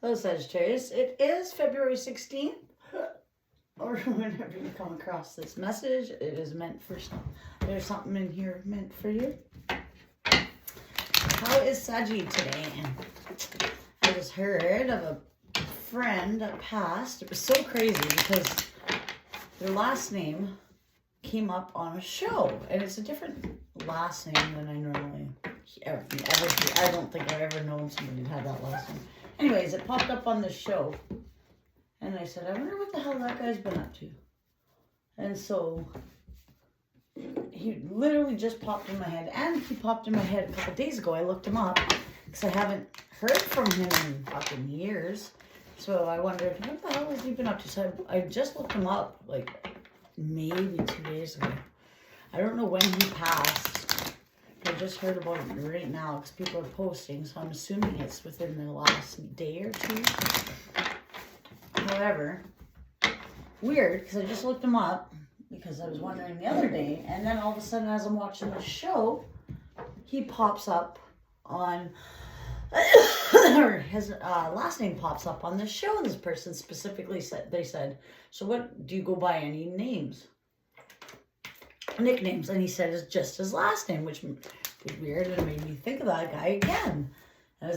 Hello, Sagittarius. It is February 16th, or whenever you come across this message, it is meant for some. There's something in here meant for you. How is Saggy today? I just heard of a friend that passed. It was so crazy because their last name came up on a show, and it's a different last name than I normally ever hear. I don't think I've ever known somebody who had that last name. Anyways, it popped up on this show, and I said, I wonder what the hell that guy's been up to. And so he literally just popped in my head, and he popped in my head a couple days ago. I looked him up because I haven't heard from him in fucking years. So I wondered, what the hell has he been up to? So I just looked him up like maybe 2 days ago. I don't know when he passed. I just heard about it right now because people are posting, so I'm assuming it's within the last day or two. However, weird, because I just looked him up because I was wondering the other day, and then all of a sudden as I'm watching the show, he pops up on, or his last name pops up on the show. This person specifically said, they said, so what, do you go by any names? Nicknames? And he said it's just his last name, which was weird, and it made me think of that guy again. I'm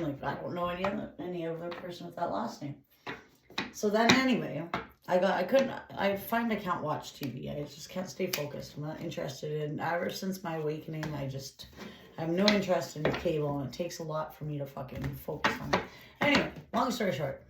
like, I don't know any other person with that last name. So then anyway, I find I can't watch TV. I just can't stay focused. I'm not interested in, ever since my awakening, I have no interest in cable, and it takes a lot for me to fucking focus on it. Anyway, long story short,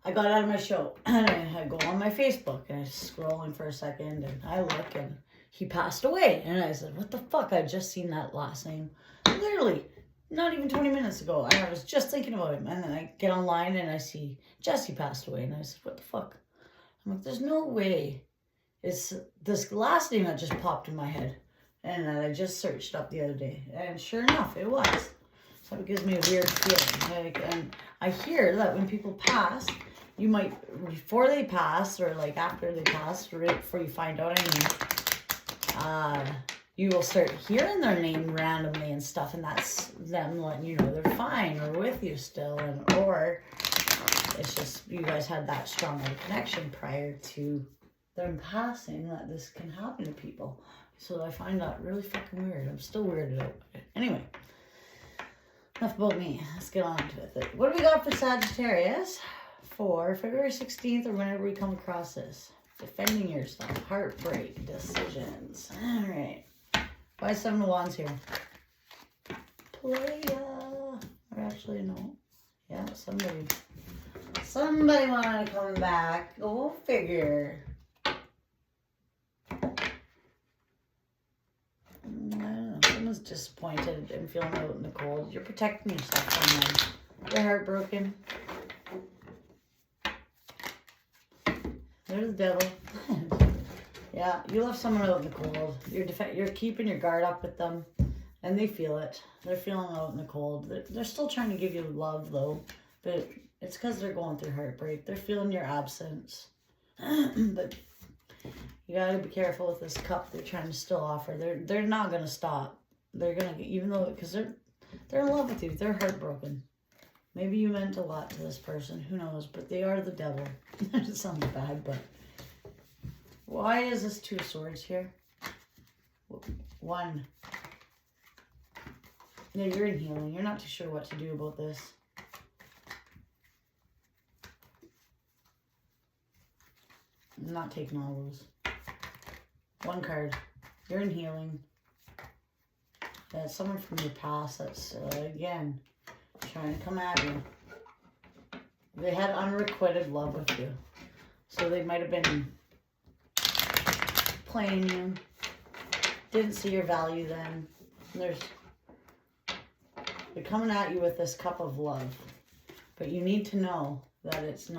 I got out of my show, and I go on my Facebook, and I'm scrolling for a second, and I look, and he passed away. And I said, what the fuck? I just seen that last name literally not even 20 minutes ago. And I was just thinking about him. And then I get online, and I see Jesse passed away. And I said, what the fuck? I'm like, there's no way it's this last name that just popped in my head. And I just searched up the other day. And sure enough, it was. So it gives me a weird feeling. And I hear that when people pass, you might, before they pass, or like after they pass, or right before you find out, you will start hearing their name randomly and stuff, and that's them letting you know they're fine or with you still, or it's just you guys had that strong of a connection prior to them passing that this can happen to people. So I find that really fucking weird. I'm still weirded out by it. Anyway, enough about me. Let's get on to it. What do we got for Sagittarius for February 16th, or whenever we come across this? Defending yourself, heartbreak, decisions. All right. Why 7 of Wands here? Playa. Or actually, no. Yeah, somebody wanted to come back. Go figure. I don't know. Someone's disappointed and feeling out in the cold. You're protecting yourself from them. They're heartbroken. There's the devil. Yeah, you left someone out in the cold. You're keeping your guard up with them, and they feel it. They're feeling out in the cold. They're still trying to give you love, though, but it's because they're going through heartbreak. They're feeling your absence. But you gotta be careful with this cup they're trying to still offer. They're not gonna stop. They're gonna, even though, because they're in love with you. They're heartbroken. Maybe you meant a lot to this person. Who knows? But they are the devil. It sounds bad, but why is this 2 of Swords here? 1. Yeah, you're in healing. You're not too sure what to do about this. I'm not taking all those. 1 card. You're in healing. That's someone from your past that's, again, trying to come at you. They had unrequited love with you. So they might have been playing you. Didn't see your value then. They're coming at you with this cup of love. But you need to know that it's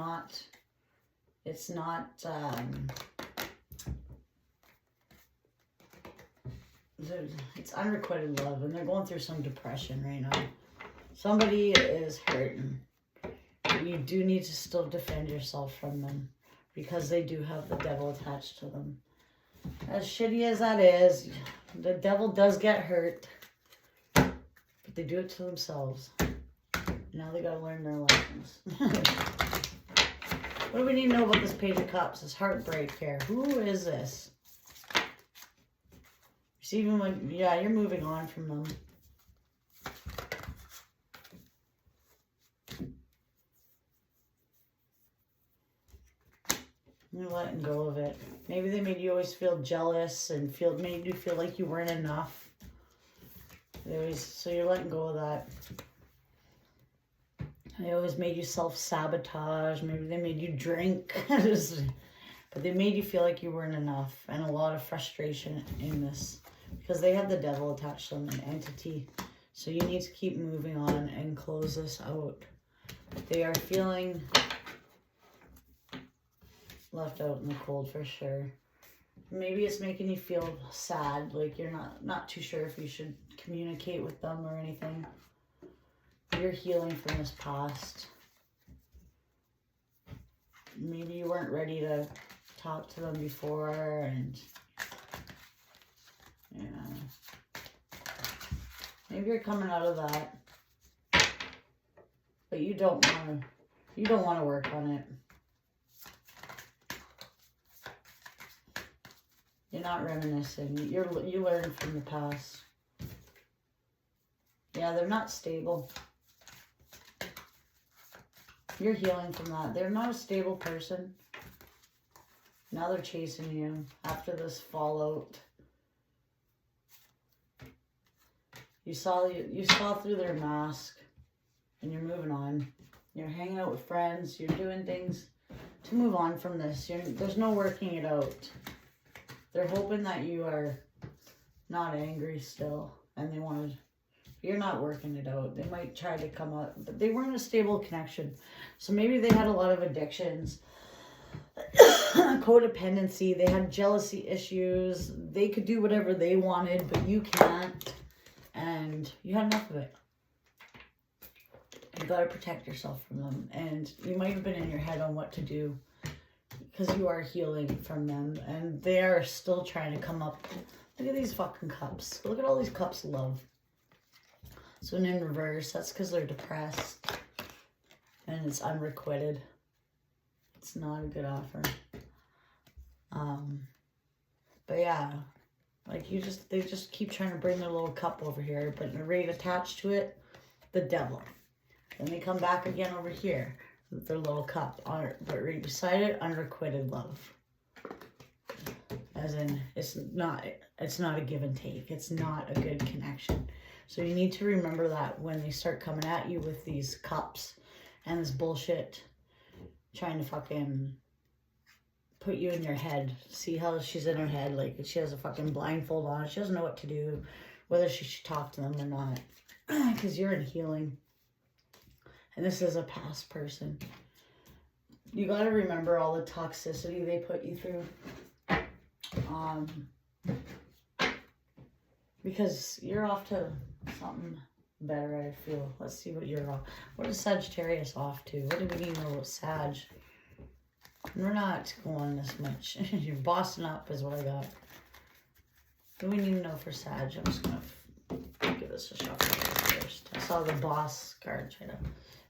unrequited love, and they're going through some depression right now. Somebody is hurting. You do need to still defend yourself from them, because they do have the devil attached to them. As shitty as that is, the devil does get hurt. they do it to themselves. Now they gotta learn their lessons. What do we need to know about this Page of Cups? This heartbreak here. Who is this? Receiving, like, yeah, you're moving on from them. You're letting go of it. Maybe they made you always feel jealous and made you feel like you weren't enough. So you're letting go of that. They always made you self-sabotage. Maybe they made you drink. But they made you feel like you weren't enough. And a lot of frustration in this. Because they have the devil attached to them, an entity. So you need to keep moving on and close this out. They are feeling left out in the cold for sure. Maybe it's making you feel sad, like you're not too sure if you should communicate with them or anything. You're healing from this past. Maybe you weren't ready to talk to them before, and yeah. Maybe you're coming out of that, but you don't want to work on it. You're not reminiscing. You learn from the past. Yeah, they're not stable. You're healing from that. They're not a stable person. Now they're chasing you after this fallout. You saw through their mask, and you're moving on. You're hanging out with friends. You're doing things to move on from this. There's no working it out. They're hoping that you are not angry still, and they wanted. You're not working it out. They might try to come up, but they weren't a stable connection. So maybe they had a lot of addictions, codependency. They had jealousy issues. They could do whatever they wanted, but you can't, and you had enough of it. You gotta protect yourself from them, and you might have been in your head on what to do. Because you are healing from them. And they are still trying to come up. Look at these fucking cups. Look at all these cups of love. So in reverse, that's because they're depressed. And it's unrequited. It's not a good offer. But yeah. Like they just keep trying to bring their little cup over here. But right attached to it, the devil. Then they come back again over here. With their little cup, but right beside it, unrequited love. As in, it's not a give and take. It's not a good connection. So you need to remember that when they start coming at you with these cups and this bullshit, trying to fucking put you in your head. See how she's in her head, like she has a fucking blindfold on. She doesn't know what to do, whether she should talk to them or not, because you're in healing. And this is a past person. You got to remember all the toxicity they put you through. Because you're off to something better, I feel. Let's see what you're off. What is Sagittarius off to? What do we need to know about Sag? We're not going this much. You're bossing up is what I got. What do we need to know for Sag? I'm just going to give this a shuffle first. I saw the boss card try to...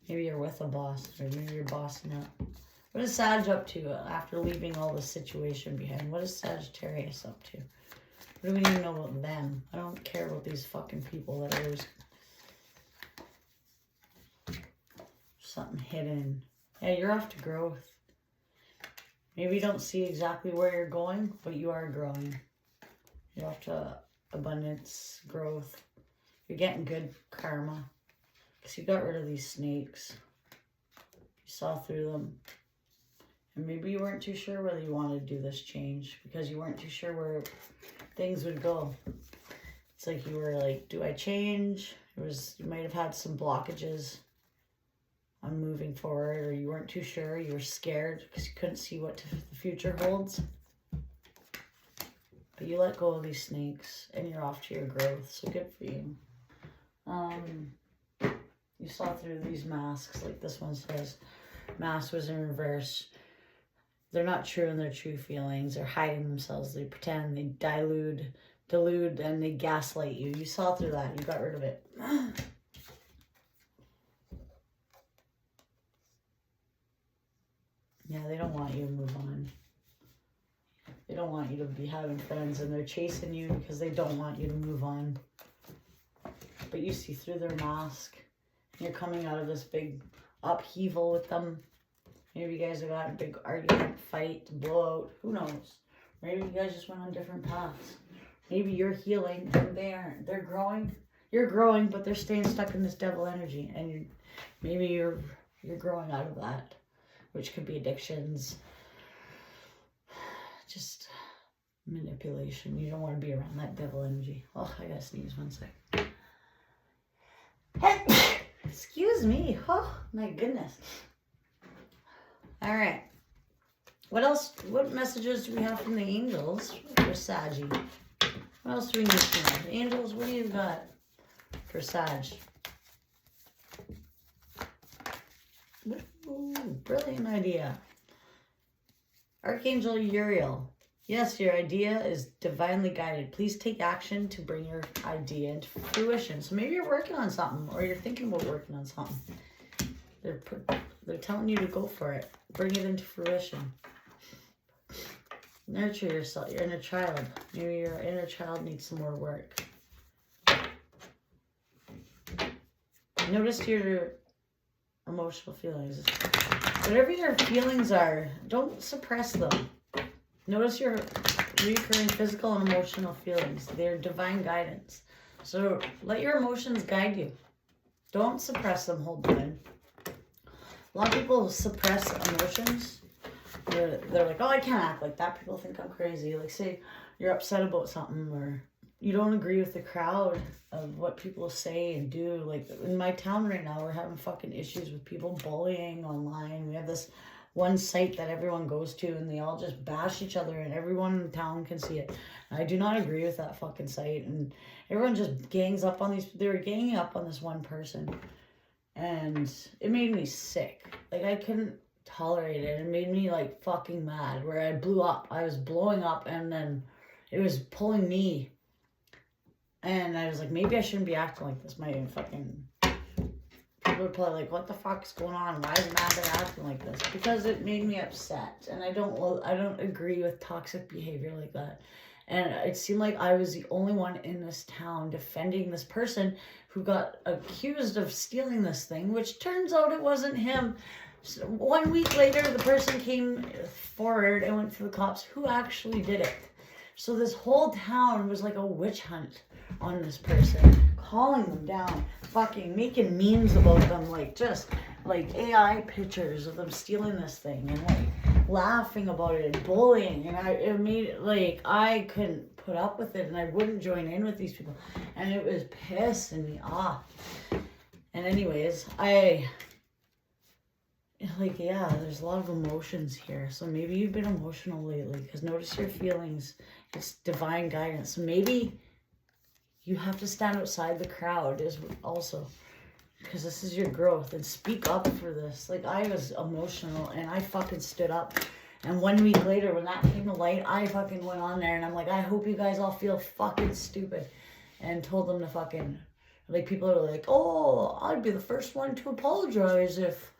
Maybe you're with a boss, or maybe you're bossing up. What is Sag up to after leaving all the situation behind? What is Sagittarius up to? What do we need to know about them? I don't care about these fucking people that are always... Something hidden. Yeah, you're off to growth. Maybe you don't see exactly where you're going, but you are growing. You're off to abundance, growth. You're getting good karma. Because you got rid of these snakes. You saw through them. And maybe you weren't too sure whether you wanted to do this change. Because you weren't too sure where things would go. It's like you were like, do I change? You might have had some blockages on moving forward. Or you weren't too sure. You were scared because you couldn't see what the future holds. But you let go of these snakes. And you're off to your growth. So good for you. You saw through these masks, like this one says, mask was in reverse. They're not true in their true feelings. They're hiding themselves. They pretend, they delude, and they gaslight you. You saw through that. You got rid of it. to be having friends, and they're chasing you because they don't want you to move on. But you see through their mask. You're coming out of this big upheaval with them. Maybe you guys have got a big argument, fight, blowout. Who knows? Maybe you guys just went on different paths. Maybe you're healing and they aren't. They're growing. You're growing, but they're staying stuck in this devil energy. And maybe you're growing out of that, which could be addictions, just manipulation. You don't want to be around that devil energy. Oh, I gotta sneeze 1 sec. Excuse me. Oh, my goodness. All right. What else? What messages do we have from the angels for Saggy? What else do we need to know? Angels, what do you got for Sag? Ooh, brilliant idea. Archangel Uriel. Yes, your idea is divinely guided. Please take action to bring your idea into fruition. So maybe you're working on something, or you're thinking about working on something. They're telling you to go for it. Bring it into fruition. Nurture yourself, your inner child. Maybe your inner child needs some more work. Notice your emotional feelings. Whatever your feelings are, don't suppress them. Notice your recurring physical and emotional feelings. They're divine guidance. So let your emotions guide you. Don't suppress them, hold them in. A lot of people suppress emotions. They're like, oh, I can't act like that. People think I'm crazy. Like, say you're upset about something, or you don't agree with the crowd of what people say and do. Like, in my town right now, we're having fucking issues with people bullying online. We have this one site that everyone goes to, and they all just bash each other, and everyone in town can see it. I do not agree with that fucking site, and everyone just gangs up on these. They were ganging up on this one person, and it made me sick. Like, I couldn't tolerate it. It made me like fucking mad, where I blew up. I was blowing up, and then it was pulling me, and I was like, maybe I shouldn't be acting like this. My fucking people are probably like, what the fuck is going on? Why is Amanda acting like this? Because it made me upset, and I don't agree with toxic behavior like that. And it seemed like I was the only one in this town defending this person who got accused of stealing this thing, which turns out it wasn't him. So 1 week later, the person came forward and went to the cops who actually did it. So this whole town was like a witch hunt on this person, calling them down, fucking making memes about them, like just like AI pictures of them stealing this thing, and like laughing about it and bullying. And it made it like I couldn't put up with it, and I wouldn't join in with these people, and it was pissing me off. And anyways, there's a lot of emotions here. So maybe you've been emotional lately, because notice your feelings. It's divine guidance. So maybe you have to stand outside the crowd is also, because this is your growth, and speak up for this. Like, I was emotional, and I fucking stood up. And 1 week later, when that came to light, I fucking went on there, and I'm like, I hope you guys all feel fucking stupid, and told them to fucking, like, people are like, oh, I'd be the first one to apologize if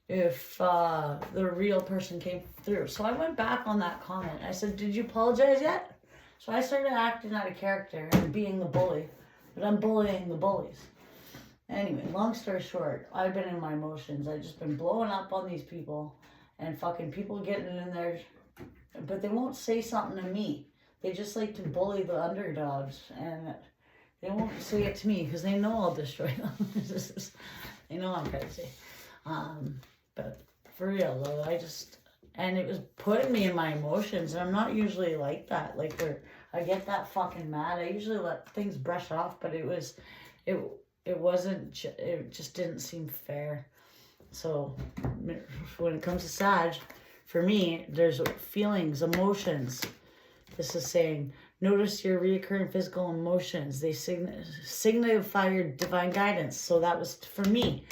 the real person came through. So I went back on that comment. I said, did you apologize yet? So I started acting out of character and being the bully, but I'm bullying the bullies. Anyway, long story short, I've been in my emotions. I've just been blowing up on these people, and fucking people getting in there, but they won't say something to me. They just like to bully the underdogs, and they won't say it to me because they know I'll destroy them. They know I'm crazy. But for real though, and it was putting me in my emotions, and I'm not usually like that. Like, where I get that fucking mad, I usually let things brush off, but it just didn't seem fair. So when it comes to Sag, for me, there's feelings, emotions. This is saying, notice your reoccurring physical emotions. They signify your divine guidance. So that was for me.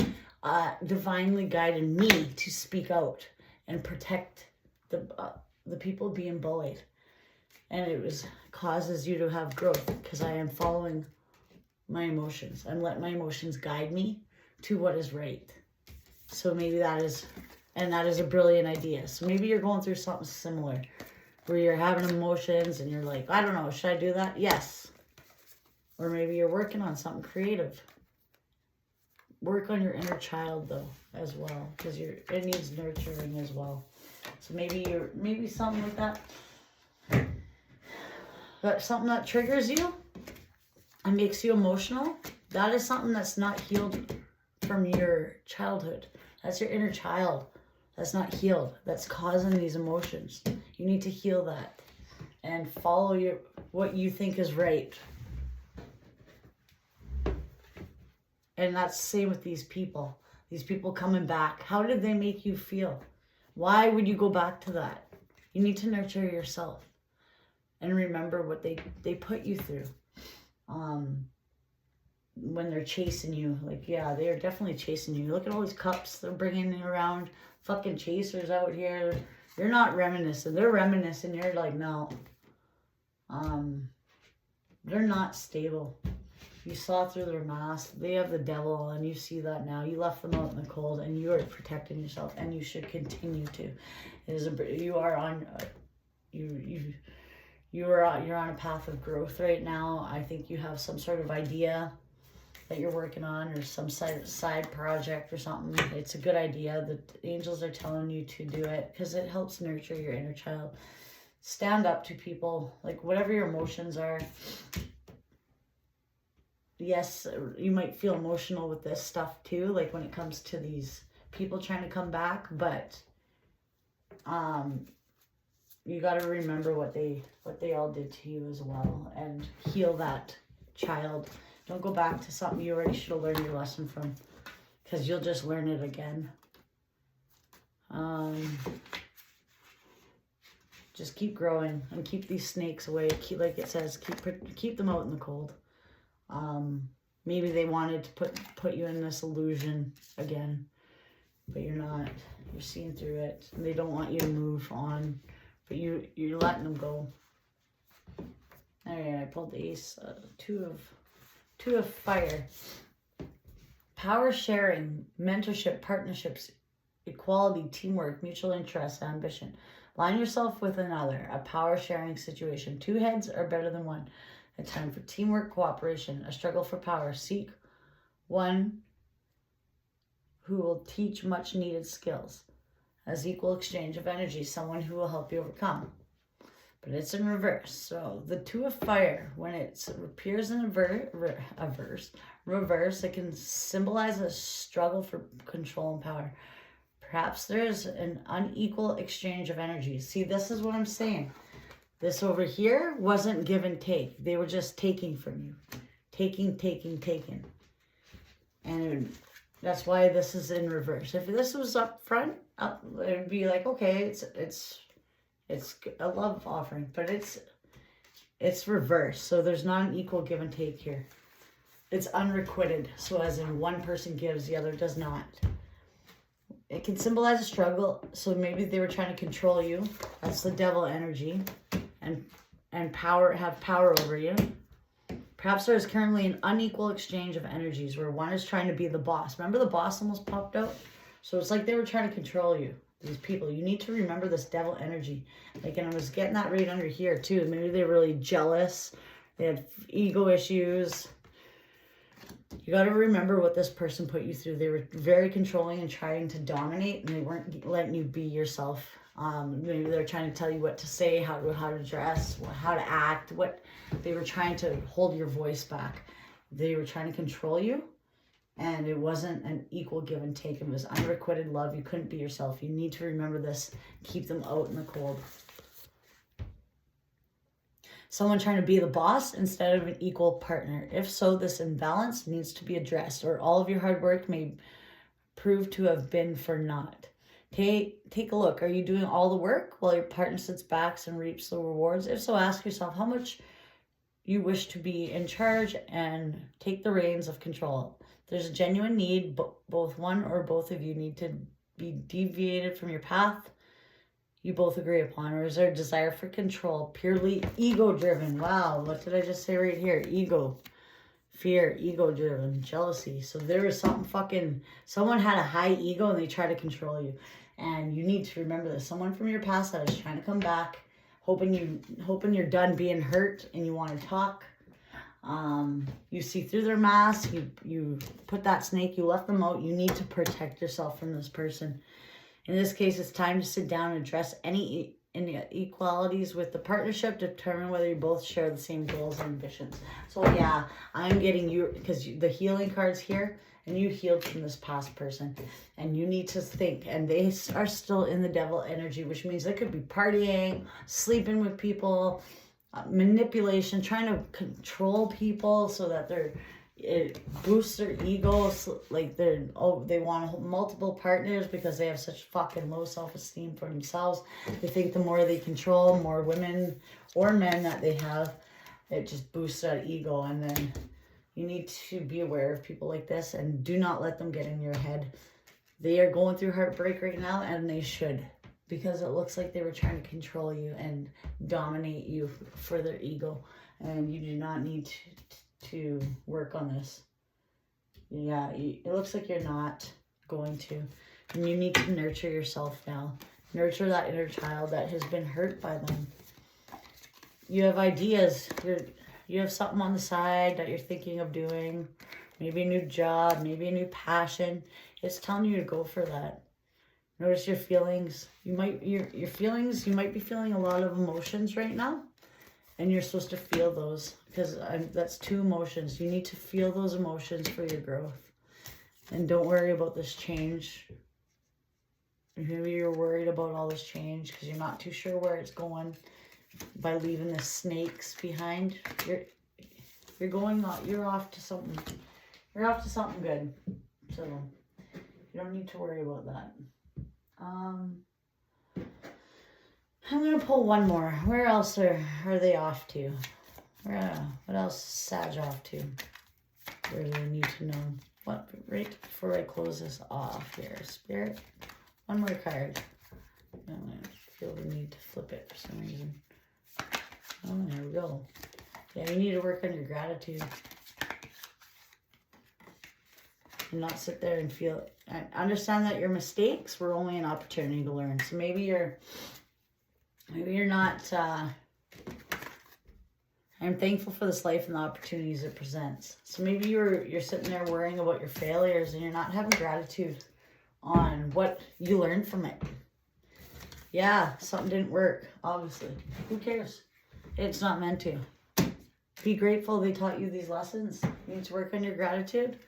Divinely guided me to speak out and protect the people being bullied, and it causes you to have growth, because I am following my emotions. I'm letting my emotions guide me to what is right. So maybe that is a brilliant idea. So maybe you're going through something similar. where you're having emotions and you're like, I don't know, should I do that? Yes. Or maybe you're working on something creative. Work on your inner child though, as well, because it needs nurturing as well. So maybe something like that. But something that triggers you and makes you emotional, that is something that's not healed from your childhood. That's your inner child. That's not healed. That's causing these emotions. You need to heal that and follow what you think is right. And that's the same with these people. These people coming back. How did they make you feel? Why would you go back to that? You need to nurture yourself and remember what they put you through. When they're chasing you, like, yeah, they are definitely chasing you. Look at all these cups they're bringing around. Fucking chasers out here. You're not reminiscing. They're reminiscing. You're like, no. They're not stable. You saw through their mask. They have the devil, and you see that now. You left them out in the cold, and you are protecting yourself, and you should continue to. You're on a path of growth right now. I think you have some sort of idea that you're working on, or some side project or something. It's a good idea. The angels are telling you to do it because it helps nurture your inner child. Stand up to people, like whatever your emotions are. Yes, you might feel emotional with this stuff too, like when it comes to these people trying to come back, but you got to remember what they all did to you as well, and heal that child. Don't go back to something you already should have learned your lesson from, because you'll just learn it again. Just keep growing and keep these snakes away. Keep, like it says, keep them out in the cold. Maybe they wanted to put you in this illusion again, but you're not. You're seeing through it, and they don't want you to move on, but you're letting them go. All right, I pulled the ace, two of fire. Power sharing, mentorship, partnerships, equality, teamwork, mutual interest, ambition. Align yourself with another, a power sharing situation. Two heads are better than one. A time for teamwork, cooperation, a struggle for power. Seek one who will teach much needed skills. As equal exchange of energy, someone who will help you overcome. But it's in reverse. So the two of fire, when it appears in reverse, it can symbolize a struggle for control and power. Perhaps there's an unequal exchange of energy. See, this is what I'm saying. This over here wasn't give and take. They were just taking from you. Taking. And that's why this is in reverse. If this was up front, it would be like, okay, it's a love offering. But it's reverse. So there's not an equal give and take here. It's unrequited. So as in one person gives, the other does not. It can symbolize a struggle. So maybe they were trying to control you. That's the devil energy. And have power over you. Perhaps there is currently an unequal exchange of energies where one is trying to be the boss. Remember the boss almost popped out? So it's like they were trying to control you, these people. You need to remember this devil energy. Like, and I was getting that right under here too. Maybe they're really jealous. They had ego issues. You got to remember what this person put you through. They were very controlling and trying to dominate, and they weren't letting you be yourself. Maybe they're trying to tell you what to say, how to dress, how to act. They were trying to hold your voice back. They were trying to control you, and it wasn't an equal give and take. It was unrequited love. You couldn't be yourself. You need to remember this. Keep them out in the cold. Someone trying to be the boss instead of an equal partner. If so, this imbalance needs to be addressed, or all of your hard work may prove to have been for naught. Take a look. Are you doing all the work while your partner sits back and reaps the rewards? If so, ask yourself how much you wish to be in charge and take the reins of control. There's a genuine need, both one or both of you need to be deviated from your path you both agree upon, or is there a desire for control, purely ego-driven? Wow, what did I just say right here? Ego. Fear, ego-driven, jealousy. So there is something someone had a high ego and they try to control you. And you need to remember this. Someone from your past that is trying to come back, hoping you're done being hurt and you want to talk. You see through their mask. You put that snake. You left them out. You need to protect yourself from this person. In this case, it's time to sit down and address any inequalities with the partnership, determine whether you both share the same goals and ambitions. So yeah, I'm getting you, because the healing card's here, and you healed from this past person, and you need to think, and they are still in the devil energy, which means they could be partying, sleeping with people, manipulation, trying to control people so that it boosts their ego, like they want multiple partners because they have such fucking low self-esteem for themselves. They think the more they control, more women or men that they have, it just boosts that ego. And then you need to be aware of people like this and do not let them get in your head. They are going through heartbreak right now, and they should, because it looks like they were trying to control you and dominate you for their ego, and you do not need to work on this. Yeah, it looks like you're not going to. And you need to nurture yourself now. Nurture that inner child that has been hurt by them. You have ideas. You have something on the side that you're thinking of doing. Maybe a new job, maybe a new passion. It's telling you to go for that. Notice your feelings. Your feelings, you might be feeling a lot of emotions right now. And you're supposed to feel those, because that's 2 emotions. You need to feel those emotions for your growth. And don't worry about this change. Maybe you're worried about all this change because you're not too sure where it's going by leaving the snakes behind. You're off to something. You're off to something good. So you don't need to worry about that. I'm going to pull one more. Where else are they off to? What else is Sag off to? Where do they need to know? What, right before I close this off here. Spirit, one more card. I feel the need to flip it for some reason. Oh, there we go. Yeah, you need to work on your gratitude. And not sit there and feel it. I understand that your mistakes were only an opportunity to learn. So maybe you're not, I'm thankful for this life and the opportunities it presents. So maybe you're sitting there worrying about your failures and you're not having gratitude on what you learned from it. Yeah, something didn't work, obviously. Who cares? It's not meant to. Be grateful they taught you these lessons. You need to work on your gratitude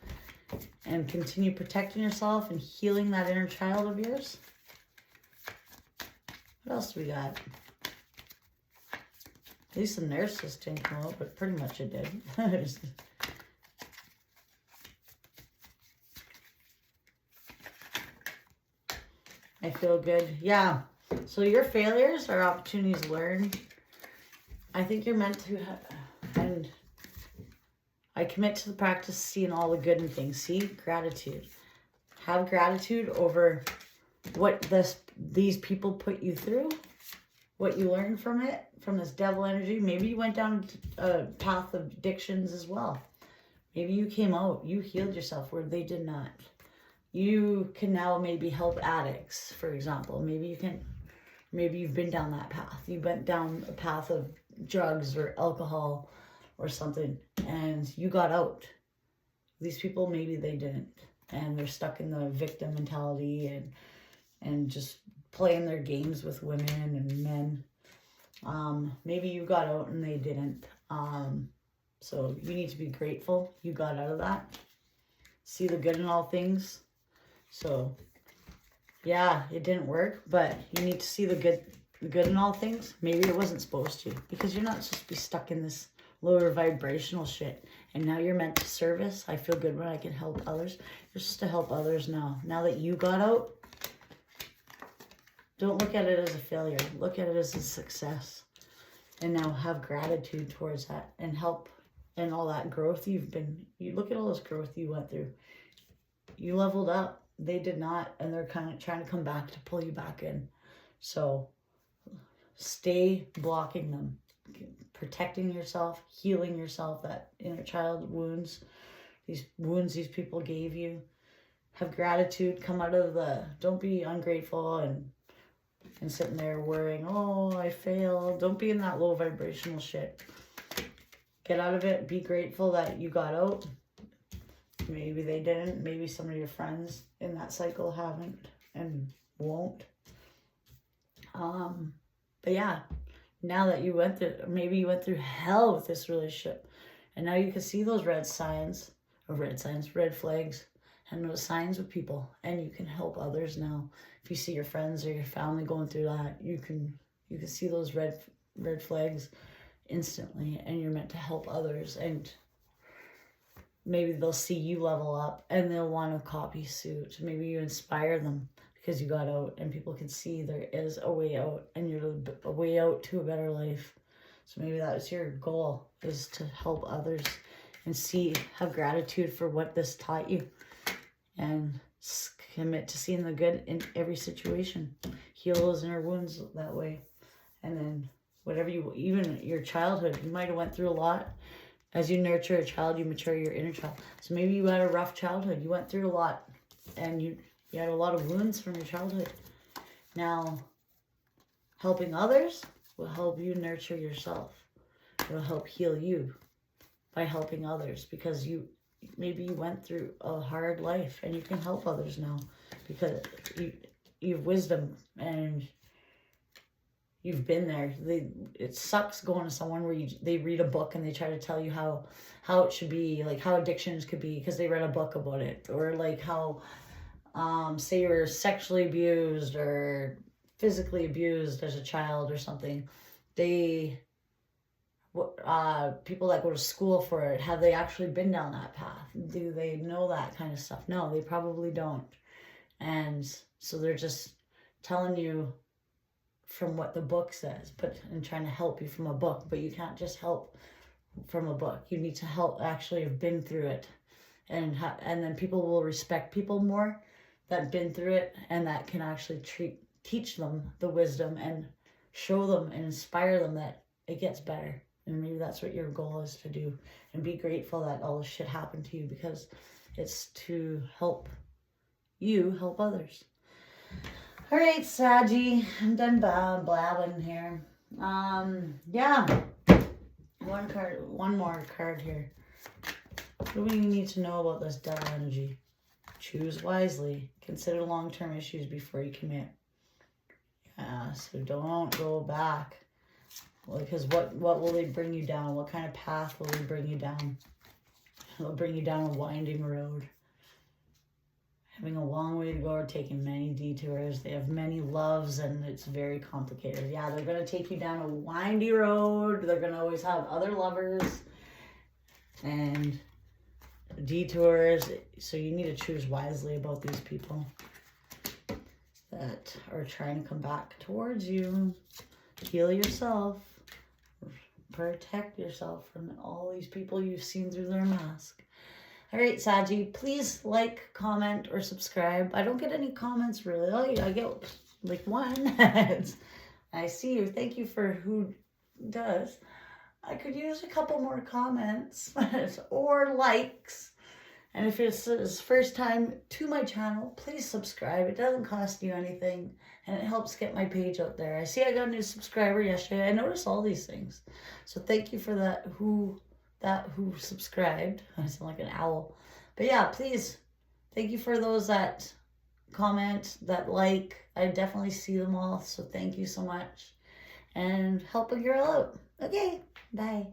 and continue protecting yourself and healing that inner child of yours. What else do we got? At least the narcissist didn't come out, but pretty much it did. I feel good. Yeah. So your failures are opportunities learned. I think you're meant to and I commit to the practice of seeing all the good in things. See? Gratitude. Have gratitude over what these people put you through, what you learned from it, from this devil energy. Maybe you went down a path of addictions as well. Maybe you came out, you healed yourself where they did not. You can now maybe help addicts, for example. Maybe you've been down that path. You went down a path of drugs or alcohol or something, and you got out. These people, maybe they didn't. And they're stuck in the victim mentality and just playing their games with women and men. Maybe you got out and they didn't. So you need to be grateful you got out of that. See the good in all things. So yeah, it didn't work, but you need to see the good in all things. Maybe it wasn't supposed to, because you're not supposed to be stuck in this lower vibrational shit. And now you're meant to service. I feel good when I can help others. You're supposed to help others now. Now that you got out, don't look at it as a failure. Look at it as a success. And now have gratitude towards that and help and all that growth you look at all this growth you went through. You leveled up. They did not, and they're kind of trying to come back to pull you back in. So stay blocking them. Protecting yourself, healing yourself, that inner child wounds these people gave you. Have gratitude, come out of don't be ungrateful and and sitting there worrying, oh, I failed. Don't be in that low vibrational shit. Get out of it. Be grateful that you got out. Maybe they didn't. Maybe some of your friends in that cycle haven't and won't. But yeah, now that you went through, maybe you went through hell with this relationship, and now you can see those red flags, and those signs with people, and you can help others now. If you see your friends or your family going through that, you can see those red flags instantly, and you're meant to help others, and maybe they'll see you level up and they'll want to copy suit. Maybe you inspire them because you got out, and people can see there is a way out, and you're a way out to a better life. So maybe that's your goal, is to help others and have gratitude for what this taught you, and commit to seeing the good in every situation. Heal those inner wounds that way. And then whatever even your childhood, you might have went through a lot. As you nurture a child, you mature your inner child. So maybe you had a rough childhood. You went through a lot, and you had a lot of wounds from your childhood. Now, helping others will help you nurture yourself. It will help heal you by helping others, because maybe you went through a hard life, and you can help others now because you have wisdom and you've been there. It sucks going to someone where they read a book and they try to tell you how it should be, like how addictions could be because they read a book about it, or like how say you're sexually abused or physically abused as a child or something. People that go to school for it, have they actually been down that path? Do they know that kind of stuff? No, they probably don't. And so they're just telling you from what the book says, and trying to help you from a book. But you can't just help from a book. You need to help actually have been through it, and then people will respect people more that have been through it, and that can actually teach them the wisdom and show them and inspire them that it gets better. And maybe that's what your goal is to do, and be grateful that all this shit happened to you, because it's to help you help others. All right, Saggy, I'm done blabbing here. Yeah, one more card here. What do we need to know about this devil energy? Choose wisely. Consider long-term issues before you commit. Yeah, so don't go back. Because what will they bring you down? What kind of path will they bring you down? They'll bring you down a winding road. Having a long way to go, or taking many detours. They have many loves, and it's very complicated. Yeah, they're going to take you down a windy road. They're going to always have other lovers and detours. So you need to choose wisely about these people that are trying to come back towards you. Heal yourself. Protect yourself from all these people you've seen through their mask. All right, Saggy, please like, comment, or subscribe. I don't get any comments, really. I get like one. I see you. Thank you for who does. I could use a couple more comments or likes. And if it's his first time to my channel, please subscribe. It doesn't cost you anything, and it helps get my page out there. I see I got a new subscriber yesterday. I noticed all these things. So thank you for that who subscribed. I sound like an owl. But yeah, please, thank you for those that comment, that like. I definitely see them all. So thank you so much. And help a girl out. Okay, bye.